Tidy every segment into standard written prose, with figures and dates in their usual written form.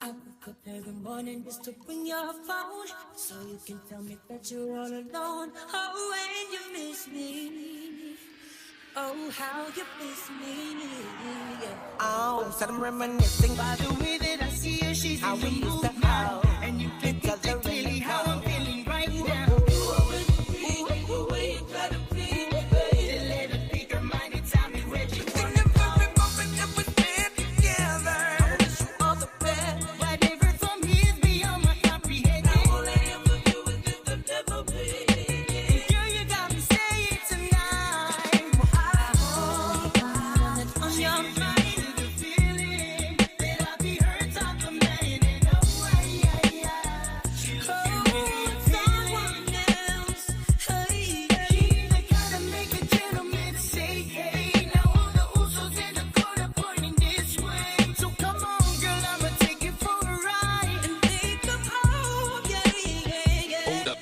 I wake up every morning just to bring your phone, so you can tell me that you're all alone. Oh, when you miss me, oh, how you miss me, yeah. Oh, so I'm reminiscing by the way that I see her. She's how in we the used to mood now, how and you can get clearly how I'm feeling right now. You always be the way you gotta be, baby. Let it be your mind and tell me where you wanna go. Whatever from here is beyond my comprehension. All I ever do is just a little bit. Girl, you got me saying tonight. I hope that's on your mind. The feeling that I be hurt, talk a man, and oh, Someone else, hey, she's the kind to make a gentleman say, hey. Now all the usos in the corner pointing this way. So come on, girl, I'ma take you for a ride. and think of home, yeah. Hold up.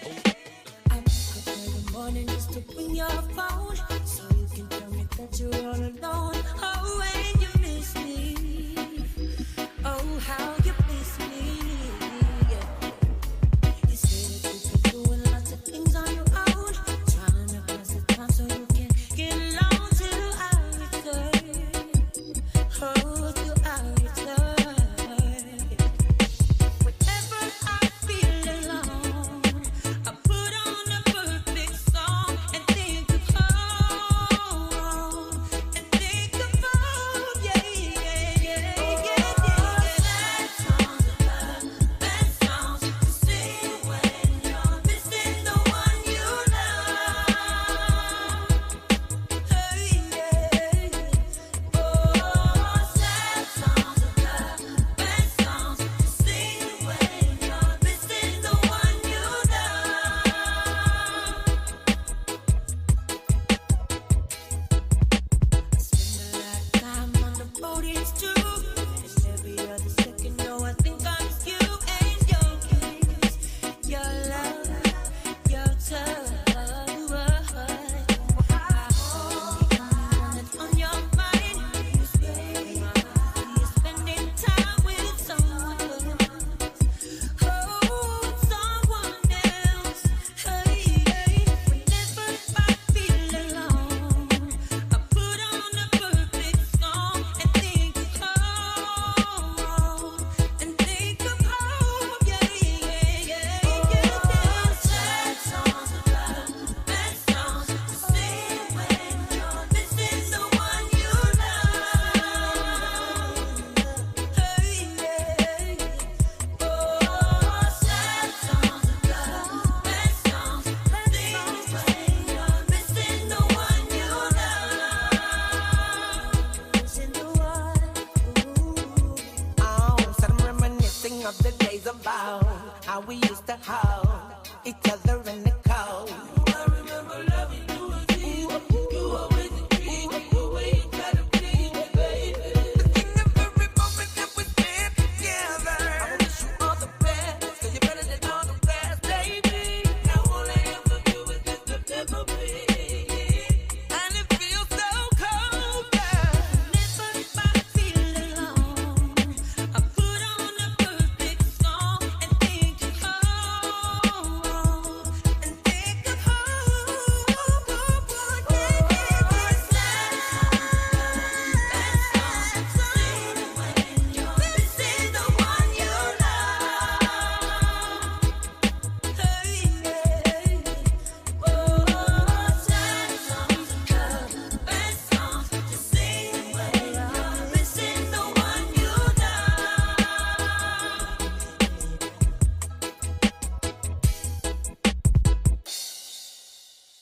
I wake up every morning just to bring your phone, so you can tell me that you're all alone. Oh, when you miss me, oh, how you miss me, yeah. You say that you've been doing lots of things on your own, trying to pass the time so you can get along till I return. Oh, till I return. Whenever I feel alone, I put on a perfect song and think of home, and think of home, yeah. Sad songs of love, best songs to sing when you're missing the one you love. Hey, oh, sad songs of love, best songs to sing when you're missing the one you love. Spend a lot of time on the road, it's true. And every other second, no, I think I'm you and your kiss, your love, your touch. I hope that's on your mind. You're spending time with someone else. Oh, someone else. Hey, whenever I feel alone, I put on a perfect song and think of home, and think of home, yeah. Sad songs of love, best songs to sing when you're missing the one you love. Hey, oh, sad songs of love, best songs to sing when you're missing the one you love. Missing the one. Oh, so I'm reminiscing of the days about how we used to hold each other in the